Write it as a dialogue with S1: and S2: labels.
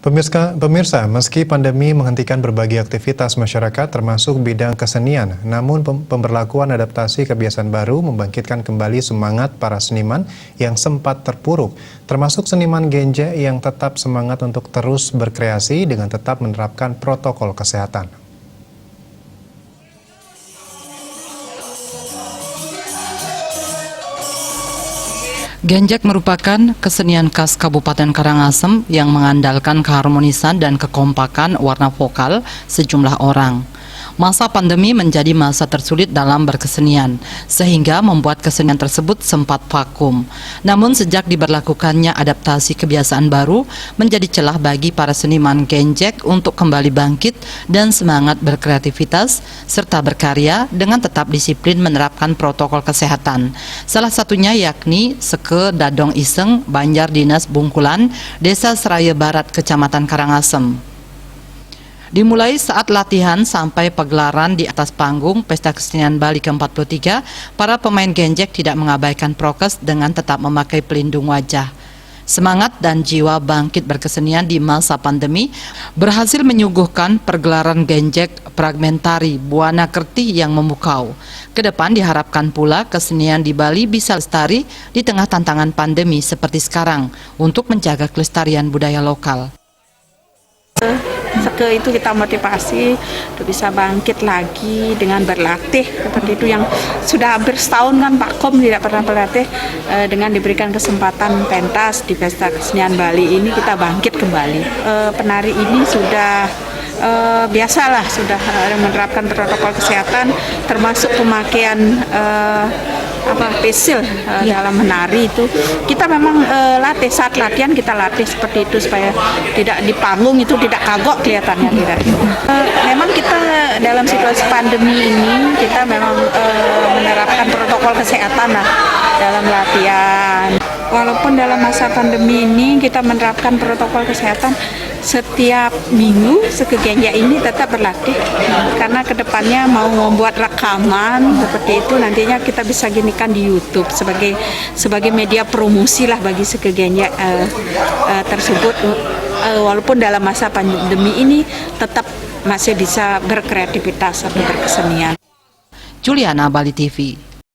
S1: Pemirsa, meski pandemi menghentikan berbagai aktivitas masyarakat termasuk bidang kesenian, namun pemberlakuan adaptasi kebiasaan baru membangkitkan kembali semangat para seniman yang sempat terpuruk, termasuk seniman Genjek yang tetap semangat untuk terus berkreasi dengan tetap menerapkan protokol kesehatan.
S2: Genjek merupakan kesenian khas Kabupaten Karangasem yang mengandalkan keharmonisan dan kekompakan warna vokal sejumlah orang. Masa pandemi menjadi masa tersulit dalam berkesenian, sehingga membuat kesenian tersebut sempat vakum. Namun sejak diberlakukannya adaptasi kebiasaan baru, menjadi celah bagi para seniman Genjek untuk kembali bangkit dan semangat berkreativitas, serta berkarya dengan tetap disiplin menerapkan protokol kesehatan. Salah satunya yakni Seke Dadong Iseng, Banjar Dinas Bungkulan, Desa Seraya Barat, Kecamatan Karangasem. Dimulai saat latihan sampai pagelaran di atas panggung Pesta Kesenian Bali ke-43, para pemain Genjek tidak mengabaikan prokes dengan tetap memakai pelindung wajah. Semangat dan jiwa bangkit berkesenian di masa pandemi berhasil menyuguhkan pergelaran Genjek Fragmentari Buana Kerti yang memukau. Kedepan diharapkan pula kesenian di Bali bisa lestari di tengah tantangan pandemi seperti sekarang untuk menjaga kelestarian budaya lokal.
S3: Seke itu kita motivasi untuk bisa bangkit lagi dengan berlatih seperti itu, yang sudah hampir setahun kan Pak Kom tidak pernah berlatih. Dengan diberikan kesempatan pentas di Pesta Kesenian Bali ini kita bangkit kembali. Penari ini sudah biasalah sudah menerapkan protokol kesehatan, termasuk pemakaian facial dalam menari itu. Kita memang latih, saat latihan kita latih seperti itu supaya tidak di panggung itu tidak kagok kelihatannya, tidak. Memang kita dalam situasi pandemi ini kita memang menerapkan protokol kesehatan dalam latihan. Walaupun dalam masa pandemi ini kita menerapkan protokol kesehatan, setiap minggu Seke Genjek ini tetap berlatih, karena kedepannya mau membuat rekaman seperti itu, nantinya kita bisa ginikan di YouTube sebagai media promosi lah bagi Seke Genjek tersebut. Walaupun dalam masa pandemi ini tetap masih bisa berkreativitas atau berkesenian.
S2: Juliana, Bali TV.